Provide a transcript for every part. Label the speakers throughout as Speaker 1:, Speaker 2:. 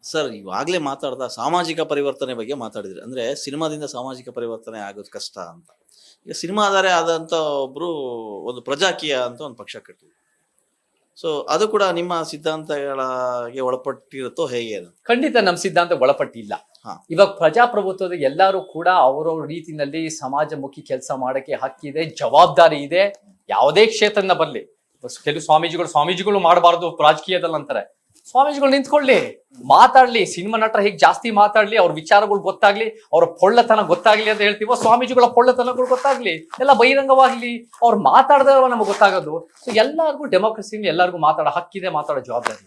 Speaker 1: Sir ಇವಾಗಲೇ ಮಾತಾಡ್ದ ಸಾಮಾಜಿಕ ಪರಿವರ್ತನೆ ಬಗ್ಗೆ ಮಾತಾಡಿದ್ರಿ. ಅಂದ್ರೆ ಸಿನಿಮಾದಿಂದ ಸಾಮಾಜಿಕ ಪರಿವರ್ತನೆ ಆಗೋದು ಕಷ್ಟ ಅಂತ. ಈಗ ಸಿನಿಮಾ ಆಧಾರ ಆದಂತ ಒಬ್ರು ಒಂದು ಪ್ರಜಾಕೀಯ ಅಂತ ಒಂದು ಪಕ್ಷ ಕಟ್ಟಿದ್ರು. ಸೊ ಅದು ಕೂಡ ನಿಮ್ಮ ಸಿದ್ಧಾಂತಗಳಿಗೆ ಒಳಪಟ್ಟಿರುತ್ತೋ ಹೇಗೆ ಅದು?
Speaker 2: ಖಂಡಿತ ನಮ್ಮ ಸಿದ್ಧಾಂತ ಒಳಪಟ್ಟಿಲ್ಲ.
Speaker 1: ಹಾ.
Speaker 2: ಇವಾಗ ಪ್ರಜಾಪ್ರಭುತ್ವದ ಎಲ್ಲರೂ ಕೂಡ ಅವರವ್ರ ರೀತಿನಲ್ಲಿ ಸಮಾಜಮುಖಿ ಕೆಲಸ ಮಾಡಕ್ಕೆ ಹಕ್ಕಿದೆ, ಜವಾಬ್ದಾರಿ ಇದೆ. ಯಾವುದೇ ಕ್ಷೇತ್ರದಿಂದ ಬರ್ಲಿ. ಕೆಲವು ಸ್ವಾಮೀಜಿಗಳು ಮಾಡಬಾರ್ದು ರಾಜಕೀಯದಲ್ಲಿ ಅಂತಾರೆ. ಸ್ವಾಮೀಜಿಗಳು ನಿಂತ್ಕೊಳ್ಳಿ, ಮಾತಾಡ್ಲಿ, ಸಿನಿಮಾ ನಟರ ಹೇಗೆ ಜಾಸ್ತಿ ಮಾತಾಡ್ಲಿ, ಅವ್ರ ವಿಚಾರಗಳು ಗೊತ್ತಾಗ್ಲಿ, ಅವ್ರ ಪೊಳ್ಳತನ ಗೊತ್ತಾಗ್ಲಿ ಅಂತ ಹೇಳ್ತೀವೋ, ಸ್ವಾಮೀಜಿಗಳ ಪೊಳ್ಳತನಗಳು ಗೊತ್ತಾಗ್ಲಿ, ಎಲ್ಲ ಬಹಿರಂಗವಾಗ್ಲಿ, ಅವ್ರು ಮಾತಾಡ್ದವ ನಮಗೆ ಗೊತ್ತಾಗೋದು. ಸೊ ಎಲ್ಲರಿಗೂ ಡೆಮೋಕ್ರಸಿ, ಎಲ್ಲರಿಗೂ ಮಾತಾಡೋ ಹಕ್ಕಿದೆ, ಮಾತಾಡೋ ಜವಾಬ್ದಾರಿ.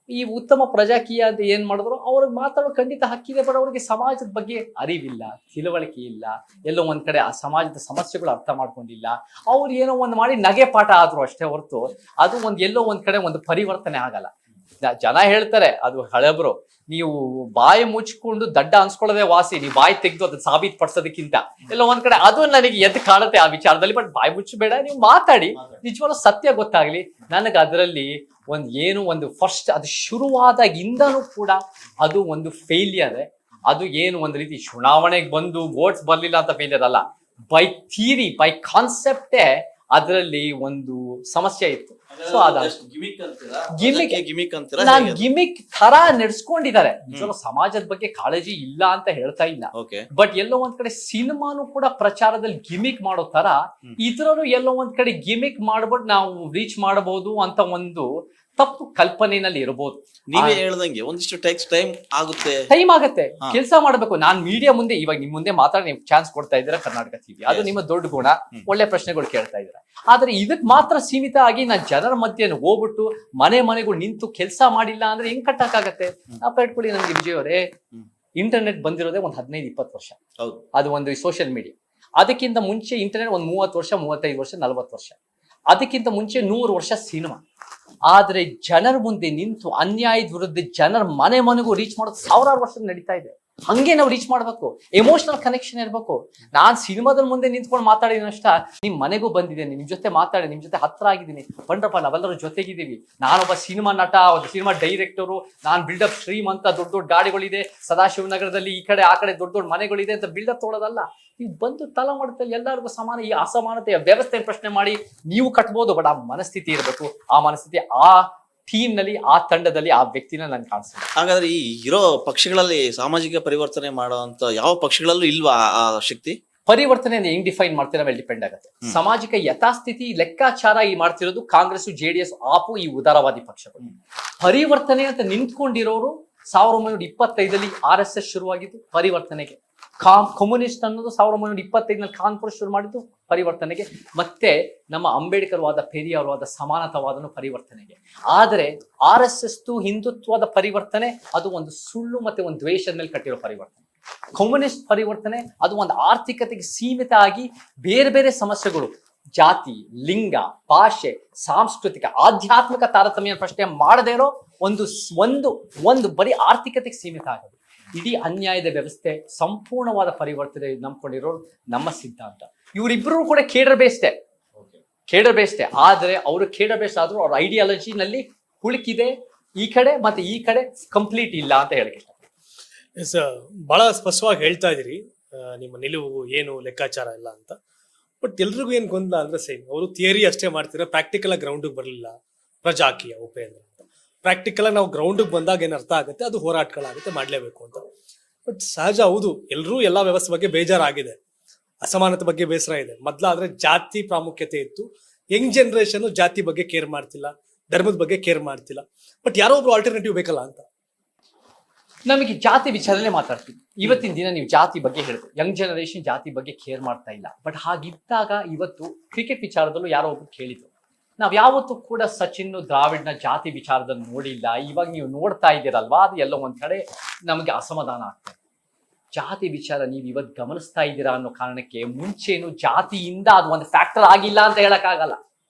Speaker 2: ಈ ಉತ್ತಮ ಪ್ರಜಾಕೀಯ ಅಂತ ಏನ್ ಮಾಡಿದ್ರು, ಅವ್ರಿಗೆ ಮಾತಾಡೋ ಖಂಡಿತ ಹಕ್ಕಿದೆ. ಬಟ್ ಅವ್ರಿಗೆ ಸಮಾಜದ ಬಗ್ಗೆ ಅರಿವಿಲ್ಲ, ತಿಳುವಳಿಕೆ ಇಲ್ಲ, ಎಲ್ಲೋ ಒಂದ್ ಕಡೆ ಆ ಸಮಾಜದ ಸಮಸ್ಯೆಗಳು ಅರ್ಥ ಮಾಡ್ಕೊಂಡಿಲ್ಲ. ಅವ್ರು ಏನೋ ಒಂದು ಮಾಡಿ ನಗೆ ಪಾಠ ಆದ್ರು ಅಷ್ಟೇ ಹೊರತು ಅದು ಎಲ್ಲೋ ಒಂದ್ ಕಡೆ ಒಂದು ಪರಿವರ್ತನೆ ಆಗಲ್ಲ. ಜನ ಹೇಳ್ತಾರೆ, ಅದು ಹಳಬ್ರು, ನೀವು ಬಾಯಿ ಮುಚ್ಕೊಂಡು ದಡ್ಡ ಅನ್ಸ್ಕೊಳ್ಳೋದೇ ವಾಸಿ, ನೀವು ಬಾಯಿ ತೆಗೆದು ಅದನ್ನ ಸಾಬೀತು ಪಡಿಸೋದಕ್ಕಿಂತ ಎಲ್ಲೋ ಒಂದ್ ಕಡೆ ಅದು ನನಗೆ ಎದ್ದು ಕಾಣುತ್ತೆ ಆ ವಿಚಾರದಲ್ಲಿ. ಬಟ್ ಬಾಯಿ ಮುಚ್ಚಬೇಡ, ನೀವು ಮಾತಾಡಿ, ನಿಜವಾಗ್ಲೂ ಸತ್ಯ ಗೊತ್ತಾಗ್ಲಿ. ನನಗೆ ಅದರಲ್ಲಿ ಒಂದು ಫಸ್ಟ್ ಅದು ಶುರುವಾದಾಗಿಂದನೂ ಕೂಡ ಅದು ಒಂದು ಫೇಲಿಯರ್. ಅದು ಏನು ಒಂದು ರೀತಿ ಚುನಾವಣೆಗೆ ಬಂದು ವೋಟ್ಸ್ ಬರ್ಲಿಲ್ಲ ಅಂತ ಫೇಲಿಯರ್ ಅಲ್ಲ, ಬೈ ಥಿಯರಿ, ಬೈ ಕಾನ್ಸೆಪ್ಟೇ ಅದರಲ್ಲಿ ಒಂದು ಸಮಸ್ಯೆ ಇತ್ತು. ಸೊ ಗಿಮಿಕ್ ತರ ನಡೆಸ್ಕೊಂಡಿದ್ದಾರೆ. ಸಮಾಜದ ಬಗ್ಗೆ ಕಾಳಜಿ ಇಲ್ಲ ಅಂತ ಹೇಳ್ತಾ ಇಲ್ಲ, ಬಟ್ ಎಲ್ಲೋ ಒಂದ್ ಕಡೆ ಸಿನಿಮಾನು ಕೂಡ ಪ್ರಚಾರದಲ್ಲಿ ಗಿಮಿಕ್ ಮಾಡೋ ತರ ಇದ್ರೂ ಎಲ್ಲೋ ಒಂದ್ ಕಡೆ ಗಿಮಿಕ್ ಮಾಡ್ಬಿಟ್ಟು ನಾವು ರೀಚ್ ಮಾಡಬಹುದು ಅಂತ ಒಂದು ತಪ್ಪು ಕಲ್ಪನೆಯಲ್ಲಿ ಇರಬಹುದು.
Speaker 1: ನೀವೇ ಹೇಳ್ದಂಗೆ ಒಂದಿಷ್ಟು ಟೈಮ್
Speaker 2: ಆಗತ್ತೆ, ಕೆಲಸ ಮಾಡ್ಬೇಕು. ನಾನ್ ಮೀಡಿಯಾ ಮುಂದೆ ಇವಾಗ ನಿಮ್ ಮುಂದೆ ಮಾತಾಡಿ ನೀವು ಚಾನ್ಸ್ ಕೊಡ್ತಾ ಇದ್ದೀರಾ, ಕರ್ನಾಟಕ ಟಿವಿ, ಅದು ನಿಮ್ಮ ದೊಡ್ಡ ಗುಣ, ಒಳ್ಳೆ ಪ್ರಶ್ನೆಗಳು ಕೇಳ್ತಾ ಇದ್ದೀರಾ. ಆದ್ರೆ ಇದಕ್ ಮಾತ್ರ ಸೀಮಿತ ಆಗಿ ನಾನ್ ಜನರ ಮಧ್ಯೆ ಹೋಗ್ಬಿಟ್ಟು ಮನೆಗೂ ನಿಂತು ಕೆಲಸ ಮಾಡಿಲ್ಲ ಅಂದ್ರೆ ಹೆಂಗ್ ಕಟ್ಟಕ್ಕಾಗತ್ತೆ? ನಾವು ಇಟ್ಕೊಳ್ಳಿ, ನನ್ಗೆ ವಿಜಯ್ ಅವರೇ, ಇಂಟರ್ನೆಟ್ ಬಂದಿರೋದೇ ಒಂದು 15-20 ವರ್ಷ. ಅದು ಒಂದು ಸೋಷಿಯಲ್ ಮೀಡಿಯಾ. ಅದಕ್ಕಿಂತ ಮುಂಚೆ ಇಂಟರ್ನೆಟ್ ಒಂದು 30 ವರ್ಷ, 35 ವರ್ಷ, 40 ವರ್ಷ. ಅದಕ್ಕಿಂತ ಮುಂಚೆ 100 ವರ್ಷ ಸಿನಿಮಾ. ಆದ್ರೆ ಜನರ ಮುಂದೆ ನಿಂತು ಅನ್ಯಾಯದ ವಿರುದ್ಧ ಜನರ ಮನೆಗೂ ರೀಚ್ ಮಾಡೋದು ಸಾವಿರಾರು ವರ್ಷ ನಡೀತಾ ಇದೆ. ಹಂಗೆ ನಾವು ರೀಚ್ ಮಾಡ್ಬೇಕು, ಎಮೋಷನಲ್ ಕನೆಕ್ಷನ್ ಇರ್ಬೇಕು. ನಾನ್ ಸಿನಿಮಾದಲ್ಲಿ ಮುಂದೆ ನಿಂತ್ಕೊಂಡು ಮಾತಾಡಿದನಷ್ಟ ನಿಮ್ ಮನೆಗೂ ಬಂದಿದ್ದೇನೆ, ನಿಮ್ ಜೊತೆ ಮಾತಾಡಿ, ನಿಮ್ ಜೊತೆ ಹತ್ರ ಆಗಿದ್ದೀನಿ, ಬಂದ್ರಪ್ಪ ನಾವೆಲ್ಲರೂ ಜೊತೆಗಿದ್ದೀವಿ. ನಾನೊಬ್ಬ ಸಿನಿಮಾ ನಟ, ಒಂದು ಸಿನಿಮಾ ಡೈರೆಕ್ಟರು, ನಾನ್ ಬಿಲ್ಡಪ್ ಶ್ರೀಮಂತ, ದೊಡ್ಡ ಗಾಡಿಗಳಿದೆ ಸದಾಶಿವನಗರದಲ್ಲಿ, ಈ ಕಡೆ ಆ ಕಡೆ ದೊಡ್ಡ ಮನೆಗಳಿದೆ ಅಂತ ಬಿಲ್ಡಪ್ ತೊಗೊಳೋದಲ್ಲ. ನೀವು ಬಂದು ತಳಮಟ್ಟದಲ್ಲಿ ಎಲ್ಲರಿಗೂ ಸಮಾನ, ಈ ಅಸಮಾನತೆಯ ವ್ಯವಸ್ಥೆ ಪ್ರಶ್ನೆ ಮಾಡಿ ನೀವು ಕಟ್ಬೋದು, ಬಟ್ ಆ ಮನಸ್ಥಿತಿ ಇರಬೇಕು. ಆ ಮನಸ್ಥಿತಿ ಆ ಟೀಮ್ ನಲ್ಲಿ, ಆ ತಂಡದಲ್ಲಿ ಆ ವ್ಯಕ್ತಿನ ನನ್ಗೆ ಕಾಣಿಸ್ತದೆ.
Speaker 1: ಹಾಗಾದ್ರೆ ಈ ಇರೋ ಪಕ್ಷಗಳಲ್ಲಿ ಸಾಮಾಜಿಕ ಪರಿವರ್ತನೆ ಮಾಡುವಂತ ಯಾವ ಪಕ್ಷಗಳಲ್ಲೂ ಇಲ್ವಾ ಆ ಶಕ್ತಿ?
Speaker 2: ಪರಿವರ್ತನೆ ಹೆಂಗ್ ಡಿಫೈನ್ ಮಾಡ್ತೀರಾ ಮೇಲೆ ಡಿಪೆಂಡ್ ಆಗುತ್ತೆ. ಸಾಮಾಜಿಕ ಯಥಾಸ್ಥಿತಿ ಲೆಕ್ಕಾಚಾರ ಈ ಮಾಡ್ತಿರೋದು ಕಾಂಗ್ರೆಸ್, JDS, ಆಪು, ಈ ಉದಾರವಾದಿ ಪಕ್ಷಗಳು. ಪರಿವರ್ತನೆ ಅಂತ ನಿಂತ್ಕೊಂಡಿರೋರು 1925 RSS ಶುರುವಾಗಿದ್ದು ಪರಿವರ್ತನೆಗೆ. ಕಮ್ಯುನಿಸ್ಟ್ ಅನ್ನೋದು 1925 ಕಾನ್ಪುರ್ ಶುರು ಮಾಡಿದ್ದು ಪರಿವರ್ತನೆಗೆ. ಮತ್ತೆ ನಮ್ಮ ಅಂಬೇಡ್ಕರ್ ವಾದ, ಪೆರಿಯಾರ್ ವಾದ, ಸಮಾನತಾವಾದನು ಪರಿವರ್ತನೆಗೆ. ಆದರೆ RSS ಹಿಂದುತ್ವದ ಪರಿವರ್ತನೆ ಅದು ಒಂದು ಸುಳ್ಳು ಮತ್ತೆ ಒಂದು ದ್ವೇಷದ ಮೇಲೆ ಕಟ್ಟಿರೋ ಪರಿವರ್ತನೆ. ಕಮ್ಯುನಿಸ್ಟ್ ಪರಿವರ್ತನೆ ಅದು ಒಂದು ಆರ್ಥಿಕತೆಗೆ ಸೀಮಿತ ಆಗಿ ಬೇರೆ ಬೇರೆ ಸಮಸ್ಯೆಗಳು, ಜಾತಿ, ಲಿಂಗ, ಭಾಷೆ, ಸಾಂಸ್ಕೃತಿಕ, ಆಧ್ಯಾತ್ಮಿಕ ತಾರತಮ್ಯ ಪ್ರಶ್ನೆ ಮಾಡದೇ ಇರೋ ಒಂದು ಬರೀ ಆರ್ಥಿಕತೆಗೆ ಸೀಮಿತ ಆಗೋದು. ಇಡೀ ಅನ್ಯಾಯದ ವ್ಯವಸ್ಥೆ, ಸಂಪೂರ್ಣವಾದ ಪರಿವರ್ತನೆ ನಂಬ್ಕೊಂಡಿರೋರು ನಮ್ಮ ಸಿದ್ಧಾಂತ. ಇವರಿಬ್ಬರು ಕೂಡ ಕೇಡರ್ ಬೇಸ್ಟೆ. ಆದ್ರೆ ಅವರು ಕೇಡರ್ ಬೇಸ್ಟ್ ಆದ್ರೂ ಅವ್ರ ಐಡಿಯಾಲಜಿನಲ್ಲಿ ಹುಳುಕಿದೆ ಈ ಕಡೆ ಮತ್ತೆ ಈ ಕಡೆ ಕಂಪ್ಲೀಟ್ ಇಲ್ಲ ಅಂತ ಹೇಳಕ್ ಇಷ್ಟ.
Speaker 3: ಬಹಳ ಸ್ಪಷ್ಟವಾಗಿ ಹೇಳ್ತಾ ಇದೀರಿ ನಿಮ್ಮ ನಿಲುವು ಏನು, ಲೆಕ್ಕಾಚಾರ ಇಲ್ಲ ಅಂತ. ಬಟ್ ಎಲ್ರಿಗೂ ಏನ್ ಗೊಂದಲ ಅಂದ್ರೆ ಸೇಮ್, ಅವರು ಥಿಯರಿ ಅಷ್ಟೇ ಮಾಡ್ತಿರೋ, ಪ್ರಾಕ್ಟಿಕಲ್ ಆಗಿ ಗ್ರೌಂಡ್ ಬರಲಿಲ್ಲ. ಪ್ರಜಾಕೀಯ ಉಪೇಂದ್ರ ಪ್ರಾಕ್ಟಿಕಲ್ ಆಗಿ ನಾವು ಗ್ರೌಂಡ್ ಬಂದಾಗ ಏನ್ ಅರ್ಥ ಆಗುತ್ತೆ, ಅದು ಹೋರಾಟಗಳಾಗುತ್ತೆ, ಮಾಡ್ಲೇಬೇಕು ಅಂತ. ಬಟ್ ಸಹಜ, ಹೌದು, ಎಲ್ಲರೂ ಎಲ್ಲಾ ವ್ಯವಸ್ಥೆ ಬಗ್ಗೆ ಬೇಜಾರಾಗಿದೆ, ಅಸಮಾನತೆ ಬಗ್ಗೆ ಬೇಸರ ಇದೆ. ಮೊದ್ಲಾದ್ರೆ ಜಾತಿ ಪ್ರಾಮುಖ್ಯತೆ ಇತ್ತು, ಯಂಗ್ ಜನರೇಷನ್ ಜಾತಿ ಬಗ್ಗೆ ಕೇರ್ ಮಾಡ್ತಿಲ್ಲ, ಧರ್ಮದ ಬಗ್ಗೆ ಕೇರ್ ಮಾಡ್ತಿಲ್ಲ. ಬಟ್ ಯಾರೋ ಒಬ್ರು ಆಲ್ಟರ್ನೇಟಿವ್ ಬೇಕಲ್ಲ ಅಂತ
Speaker 2: ನಮಗೆ ಜಾತಿ ವಿಚಾರದಲ್ಲೇ ಮಾತಾಡ್ತೀವಿ. ಇವತ್ತಿನ ದಿನ ನೀವು ಜಾತಿ ಬಗ್ಗೆ ಹೇಳಿದ್ರು, ಯಂಗ್ ಜನರೇಷನ್ ಜಾತಿ ಬಗ್ಗೆ ಕೇರ್ ಮಾಡ್ತಾ ಇಲ್ಲ. ಬಟ್ ಹಾಗಿದ್ದಾಗ ಇವತ್ತು ಕ್ರಿಕೆಟ್ ವಿಚಾರದಲ್ಲೂ ಯಾರೋ ಒಬ್ರು ಕೇಳಿದ್ರು, ನಾವ್ ಯಾವತ್ತೂ ಕೂಡ ಸಚಿನ್, ದ್ರಾವಿಡ್ನ ಜಾತಿ ವಿಚಾರದಲ್ಲಿ ನೋಡಿಲ್ಲ. ಇವಾಗ ನೀವು ನೋಡ್ತಾ ಇದ್ದೀರಲ್ವಾ, ಅದು ಎಲ್ಲೋ ಒಂದ್ ಕಡೆ ನಮಗೆ ಅಸಮಾಧಾನ ಆಗ್ತದೆ. ಜಾತಿ ವಿಚಾರ ನೀವು ಇವತ್ತು ಗಮನಿಸ್ತಾ ಇದ್ದೀರಾ ಅನ್ನೋ ಕಾರಣಕ್ಕೆ ಮುಂಚೆನು ಜಾತಿಯಿಂದ ಅದು ಒಂದು ಫ್ಯಾಕ್ಟರ್ ಆಗಿಲ್ಲ ಅಂತ ಹೇಳಕ್ಕಾಗಲ್ಲ.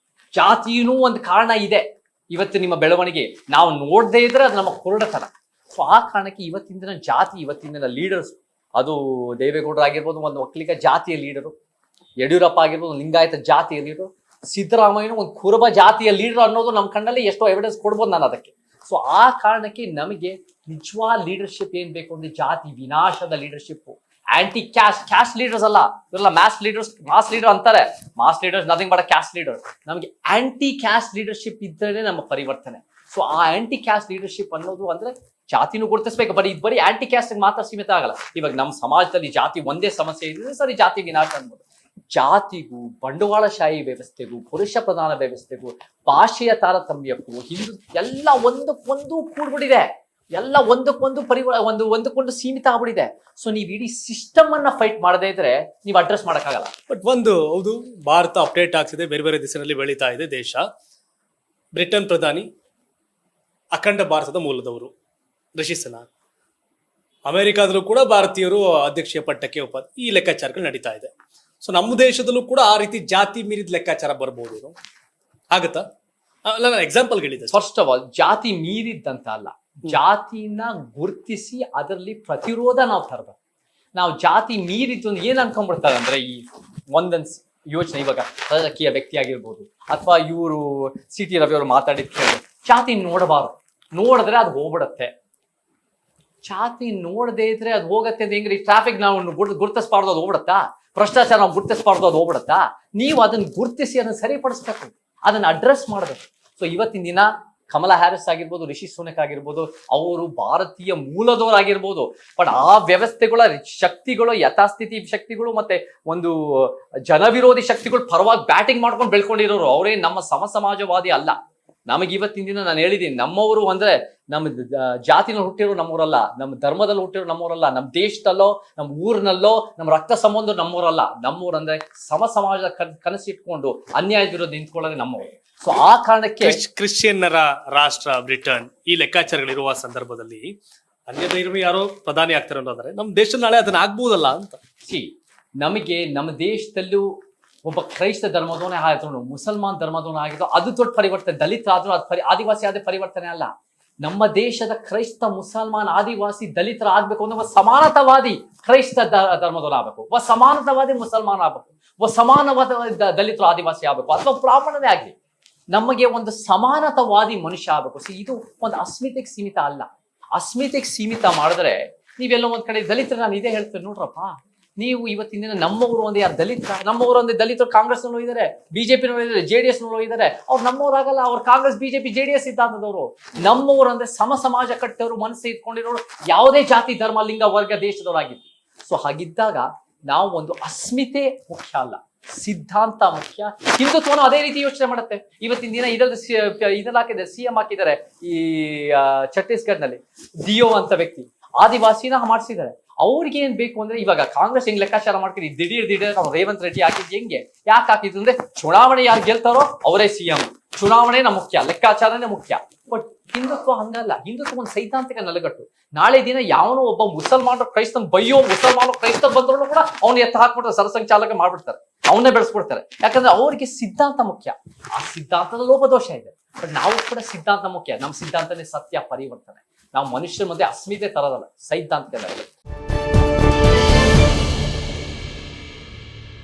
Speaker 2: ಜಾತಿಯೂ ಒಂದು ಕಾರಣ ಇದೆ ಇವತ್ತು ನಿಮ್ಮ ಬೆಳವಣಿಗೆ. ನಾವು ನೋಡದೇ ಇದ್ರೆ ಅದು ನಮ್ಮ ಕುರುಡತನ. ಸೊ ಆ ಕಾರಣಕ್ಕೆ ಇವತ್ತಿನ ದಿನ ಜಾತಿ, ಇವತ್ತಿನ ದಿನ ಲೀಡರ್ಸ್, ಅದು ದೇವೇಗೌಡರು ಆಗಿರ್ಬೋದು ಒಂದು ಒಕ್ಕಲಿಗ ಜಾತಿಯ ಲೀಡರು, ಯಡಿಯೂರಪ್ಪ ಆಗಿರ್ಬೋದು ಲಿಂಗಾಯತ ಜಾತಿಯ ಲೀಡರು, ಸಿದ್ದರಾಮಯ್ಯನು ಒಂದು ಕುರುಬ ಜಾತಿಯ ಲೀಡರ್ ಅನ್ನೋದು ನಮ್ಮ ಕಣ್ಣಲ್ಲಿ ಎಷ್ಟೋ ಎವಿಡೆನ್ಸ್ ಕೊಡ್ಬೋದು ನಾನು ಅದಕ್ಕೆ. ಸೊ ಆ ಕಾರಣಕ್ಕೆ ನಮಗೆ ನಿಜವಾದ ಲೀಡರ್ಶಿಪ್ ಏನ್ ಬೇಕು ಅಂದ್ರೆ ಜಾತಿ ವಿನಾಶದ ಲೀಡರ್ಶಿಪ್, ಆಂಟಿ ಕ್ಯಾಸ್ಟ್ ಲೀಡರ್ಸ್ ಅಲ್ಲ, ಇವರೆಲ್ಲ ಮಾಸ್ ಲೀಡರ್ ಅಂತಾರೆ. Mass leaders nothing but caste leader. ನಮಗೆ ಆಂಟಿ ಕ್ಯಾಸ್ಟ್ ಲೀಡರ್ಶಿಪ್ ಇದ್ದರೆ ನಮ್ಮ ಪರಿವರ್ತನೆ. ಸೊ ಆ ಆಂಟಿ ಕ್ಯಾಸ್ಟ್ ಲೀಡರ್ಶಿಪ್ ಅನ್ನೋದು ಅಂದ್ರೆ ಜಾತಿನೂ ಗುರುತಿಸ್ಬೇಕು, ಬರೀ ಆಂಟಿ ಕ್ಯಾಸ್ಟ್ ಮಾತ್ರ ಸೀಮಿತ ಆಗಲ್ಲ. ಇವಾಗ ನಮ್ಮ ಸಮಾಜದಲ್ಲಿ ಜಾತಿ ಒಂದೇ ಸಮಸ್ಯೆ ಇದ್ರೆ ಸರಿ ಜಾತಿ ವಿನಾಶ ಅನ್ಬೋದು. ಜಾತಿಗೂ, ಬಂಡವಾಳಶಾಹಿ ವ್ಯವಸ್ಥೆಗೂ, ಪುರುಷ ಪ್ರಧಾನ ವ್ಯವಸ್ಥೆಗೂ, ಭಾಷೆಯ ತಾರತಮ್ಯಕ್ಕೂ, ಹಿಂದೂ ಎಲ್ಲ ಒಂದಕ್ಕೊಂದು ಕೂಡ್ಬಿಟ್ಟಿದೆ. ಎಲ್ಲ ಒಂದಕ್ಕೊಂದು ಒಂದಕ್ಕೊಂದು ಸೀಮಿತ ಆಗ್ಬಿಟ್ಟಿದೆ. ಸೊ ನೀವು ಇಡೀ ಸಿಸ್ಟಮ್ ಅನ್ನ ಫೈಟ್ ಮಾಡದೇ ಇದ್ರೆ ನೀವು ಅಡ್ರೆಸ್ ಮಾಡಕ್ಕಾಗಲ್ಲ.
Speaker 3: ಬಟ್ ಹೌದು, ಭಾರತ ಅಪ್ಡೇಟ್ ಆಗ್ತಿದೆ, ಬೇರೆ ಬೇರೆ ದಿಶೆಯಲ್ಲಿ ಬೆಳೀತಾ ಇದೆ ದೇಶ. ಬ್ರಿಟನ್ ಪ್ರಧಾನಿ ಅಖಂಡ ಭಾರತದ ಮೂಲದವರು ರಿಷಿ ಸುನಾಕ್. ಅಮೆರಿಕಾದಲ್ಲೂ ಕೂಡ ಭಾರತೀಯರು ಅಧ್ಯಕ್ಷೀಯ ಪಟ್ಟಕ್ಕೆ ಈ ಲೆಕ್ಕಾಚಾರಗಳು ನಡೀತಾ ಇದೆ. ಸೊ ನಮ್ಮ ದೇಶದಲ್ಲೂ ಕೂಡ ಆ ರೀತಿ ಜಾತಿ ಮೀರಿದ ಲೆಕ್ಕಾಚಾರ ಬರ್ಬೋದು, ಆಗತ್ತಾ? ನಾನು ಎಕ್ಸಾಂಪಲ್ ಹೇಳಿದ್ದೆ.
Speaker 2: ಫಸ್ಟ್ ಆಫ್ ಆಲ್ ಜಾತಿ ಮೀರಿದ್ದಂತ ಅಲ್ಲ, ಜಾತಿನ ಗುರುತಿಸಿ ಅದರಲ್ಲಿ ಪ್ರತಿರೋಧ ನಾವು ತರಬೇಕು. ನಾವು ಜಾತಿ ಮೀರಿದ್ದು ಏನ್ ಅನ್ಕೊಂಡ್ಬಿಡ್ತಾರೆ ಅಂದ್ರೆ ಈ ಒಂದೊಂದು ಯೋಚನೆ, ಇವಾಗ ರಾಜಕೀಯ ವ್ಯಕ್ತಿ ಆಗಿರ್ಬೋದು ಅಥವಾ ಇವರು ಸಿ ಟಿ ರವಿ ಅವರು ಮಾತಾಡಿದ್ ಕೇಳಿ ಜಾತಿ ನೋಡಬಾರದು, ನೋಡಿದ್ರೆ ಅದು ಹೋಗ್ಬಿಡತ್ತೆ. ಜಾತಿ ನೋಡದೇ ಇದ್ರೆ ಅದು ಹೋಗತ್ತೆ ಅಂತ ಹೆಂಗ್ರಿ? ಟ್ರಾಫಿಕ್ ನಾವು ಗುರುತಿಸಬಾರ್ದು ಅದು ಹೋಗ್ಬಿಡತ್ತಾ? ಭ್ರಷ್ಟಾಚಾರ ನಾವು ಗುರುತಿಸಬಾರ್ದು ಅದು ಹೋಗ್ಬಿಡತ್ತಾ? ನೀವು ಅದನ್ನ ಗುರುತಿಸಿ ಅದನ್ನ ಸರಿಪಡಿಸ್ಬೇಕು, ಅದನ್ನ ಅಡ್ರೆಸ್ ಮಾಡಬೇಕು. ಸೊ ಇವತ್ತಿನ ದಿನ ಕಮಲಾ ಹ್ಯಾರಿಸ್ ಆಗಿರ್ಬೋದು, ರಿಷಿ ಸುನಕ್ ಆಗಿರ್ಬೋದು, ಅವರು ಭಾರತೀಯ ಮೂಲದವರಾಗಿರ್ಬೋದು, ಬಟ್ ಆ ವ್ಯವಸ್ಥೆಗಳ ಶಕ್ತಿಗಳು, ಯಥಾಸ್ಥಿತಿ ಶಕ್ತಿಗಳು ಮತ್ತೆ ಒಂದು ಜನವಿರೋಧಿ ಶಕ್ತಿಗಳು ಪರವಾಗಿ ಬ್ಯಾಟಿಂಗ್ ಮಾಡ್ಕೊಂಡು ಬೆಳ್ಕೊಂಡಿರೋರು. ಅವರೇ ನಮ್ಮ ಸಮಾಜವಾದಿ ಅಲ್ಲ. ನಮಗೆ ಇವತ್ತಿನ ದಿನ ನಾನು ಹೇಳಿದ್ದೀನಿ, ನಮ್ಮವರು ಅಂದ್ರೆ ನಮ್ಮ ಜಾತಿನಲ್ಲಿ ಹುಟ್ಟಿರೋ ನಮ್ಮೂರಲ್ಲ, ನಮ್ಮ ಧರ್ಮದಲ್ಲಿ ಹುಟ್ಟಿರೋ ನಮ್ಮೂರಲ್ಲ, ನಮ್ಮ ದೇಶದಲ್ಲೋ ನಮ್ಮ ಊರಿನಲ್ಲೋ ನಮ್ಮ ರಕ್ತ ಸಂಬಂಧ ನಮ್ಮೂರಲ್ಲ. ನಮ್ಮೂರು ಅಂದ್ರೆ ಸಮಾಜದ ಕನಸಿಟ್ಕೊಂಡು ಅನ್ಯಾಯ ವಿರೋಧ ನಿಂತ್ಕೊಳ್ಳೋದೇ ನಮ್ಮವರು. ಸೊ ಆ ಕಾರಣಕ್ಕೆ
Speaker 3: ಕ್ರಿಶ್ಚಿಯನ್ನರ ರಾಷ್ಟ್ರ ಬ್ರಿಟನ್ ಈ ಲೆಕ್ಕಾಚಾರಗಳಿರುವ ಸಂದರ್ಭದಲ್ಲಿ ಅನ್ಯ ಧರ್ಮ ಯಾರೋ ಪ್ರಧಾನಿ ಆಗ್ತಾರೆ ಅನ್ನೋದಾದ್ರೆ ನಮ್ಮ ದೇಶದಲ್ಲಿ ನಾಳೆ ಅದನ್ನ ಆಗ್ಬೋದಲ್ಲ ಅಂತ.
Speaker 2: ನಮಗೆ ನಮ್ಮ ದೇಶದಲ್ಲೂ ಒಬ್ಬ ಕ್ರೈಸ್ತ ಧರ್ಮದವನೇ ಆಯ್ತು, ಮುಸಲ್ಮಾನ್ ಧರ್ಮದವನೇ ಆಗಿದ್ದು, ಅದು ದೊಡ್ಡ ಪರಿವರ್ತನೆ. ದಲಿತ ಆದ್ರೂ ಅದು ಆದಿವಾಸಿ ಆದ ಪರಿವರ್ತನೆ ಅಲ್ಲ. ನಮ್ಮ ದೇಶದ ಕ್ರೈಸ್ತ, ಮುಸಲ್ಮಾನ್, ಆದಿವಾಸಿ, ದಲಿತರ ಆಗ್ಬೇಕು ಅಂದ್ರೆ ಒಬ್ಬ ಸಮಾನತಾವಾದಿ ಕ್ರೈಸ್ತ ಧರ್ಮದವನು ಆಗ್ಬೇಕು, ಒಬ್ಬ ಸಮಾನತಾವಾದಿ ಮುಸಲ್ಮಾನ್ ಆಗ್ಬೇಕು, ಒಬ್ಬ ಸಮಾನವಾದ ದಲಿತರು ಆದಿವಾಸಿ ಆಗ್ಬೇಕು, ಅಥವಾ ಬ್ರಾಹ್ಮಣನೇ ಆಗ್ಲಿ. ನಮಗೆ ಒಂದು ಸಮಾನತಾವಾದಿ ಮನುಷ್ಯ ಆಗ್ಬೇಕು. ಇದು ಒಂದು ಅಸ್ಮಿತೆಗೆ ಸೀಮಿತ ಅಲ್ಲ. ಅಸ್ಮಿತೆಗೆ ಸೀಮಿತ ಮಾಡಿದ್ರೆ ನೀವೆಲ್ಲೋ ಒಂದ್ ಕಡೆ ದಲಿತರು, ನಾನು ಇದೇ ಹೇಳ್ತೇನೆ ನೋಡ್ರಪ್ಪ, ನೀವು ಇವತ್ತಿನ ದಿನ ನಮ್ಮವರು ಒಂದು ಯಾರು ದಲಿತರ, ನಮ್ಮವರು ಒಂದು ದಲಿತರು ಕಾಂಗ್ರೆಸ್ನಲ್ಲೂ ಇದ್ದಾರೆ, ಬಿಜೆಪಿನಲ್ಲೂ ಇದ್ದಾರೆ, JDS ನಲ್ಲೂ ಇದ್ದಾರೆ. ಅವ್ರು ನಮ್ಮವರಾಗಲ್ಲ, ಅವ್ರು ಕಾಂಗ್ರೆಸ್, ಬಿಜೆಪಿ, JDS ಸಿದ್ಧಾಂತದವರು. ನಮ್ಮವರು ಅಂದ್ರೆ ಸಮಾಜ ಕಟ್ಟವರು, ಮನಸ್ಸು ಇಟ್ಕೊಂಡಿರೋರು, ಯಾವುದೇ ಜಾತಿ, ಧರ್ಮ, ಲಿಂಗ, ವರ್ಗ, ದೇಶದವರಾಗಿದ್ವಿ. ಸೊ ಹಾಗಿದ್ದಾಗ ನಾವು ಒಂದು ಅಸ್ಮಿತೆ ಮುಖ್ಯ ಅಲ್ಲ, ಸಿದ್ಧಾಂತ ಮುಖ್ಯ. ಹಿಂದುತ್ವನು ಅದೇ ರೀತಿ ಯೋಚನೆ ಮಾಡುತ್ತೆ. ಇವತ್ತಿನ ದಿನ ಇದೆಲ್ಲ ಹಾಕಿದ್ದಾರೆ, CM ಹಾಕಿದ್ದಾರೆ ಈ ಛತ್ತೀಸ್ಗಢ್ನಲ್ಲಿ, ದಿಯೋ ಅಂತ ವ್ಯಕ್ತಿ ಆದಿವಾಸಿನ ಮಾಡಿಸಿದ್ದಾರೆ. ಅವ್ರಿಗೆ ಏನ್ ಬೇಕು ಅಂದ್ರೆ, ಇವಾಗ ಕಾಂಗ್ರೆಸ್ ಹೆಂಗ್ ಲೆಕ್ಕಾಚಾರ ಮಾಡ್ತೀರಿ, ದಿಢೀರ್ ನಾವು ರೇವಂತ್ ರೆಡ್ಡಿ ಹಾಕಿದ್ ಹೆಂಗೆ, ಯಾಕೆ ಹಾಕಿದ್ರು ಅಂದ್ರೆ ಚುನಾವಣೆ ಯಾರು ಗೆಲ್ತಾರೋ ಅವರೇ CM, ಚುನಾವಣೆನ ಮುಖ್ಯ, ಲೆಕ್ಕಾಚಾರನೇ ಮುಖ್ಯ. ಬಟ್ ಹಿಂದುತ್ವ ಹಂಗಲ್ಲ. ಹಿಂದುತ್ವ ಒಂದು ಸೈದ್ಧಾಂತಿಕ ನೆಲೆಗಟ್ಟು. ನಾಳೆ ದಿನ ಯಾವನೋ ಒಬ್ಬ ಮುಸಲ್ಮಾನರು ಕ್ರೈಸ್ತನ್ ಬಯ್ಯೋ, ಮುಸಲ್ಮಾನರು ಕ್ರೈಸ್ತ ಬಂದ್ರು ಕೂಡ ಅವ್ನು ಎತ್ತ ಹಾಕ್ಬಿಡ್ತಾರೆ, ಸರಸಂಚಾಲಕ ಮಾಡ್ಬಿಡ್ತಾರೆ, ಅವನ್ನೇ ಬೆಳೆಸ್ಬಿಡ್ತಾರೆ. ಯಾಕಂದ್ರೆ ಅವರಿಗೆ ಸಿದ್ಧಾಂತ ಮುಖ್ಯ. ಆ ಸಿದ್ಧಾಂತದ ಲೋಪದೋಷ ಇದೆ. ಬಟ್ ನಾವು ಕೂಡ ಸಿದ್ಧಾಂತ ಮುಖ್ಯ. ನಮ್ಮ ಸಿದ್ಧಾಂತನೇ ಸತ್ಯ, ಪರಿವರ್ತನೆ. ನಾವು ಮನುಷ್ಯರ ಮಧ್ಯೆ ಅಸ್ಮಿತೆ ತರೋದಲ್ಲ, ಸೈದ್ಧಾಂತಿಕ ನೆಲೆಗಟ್ಟು.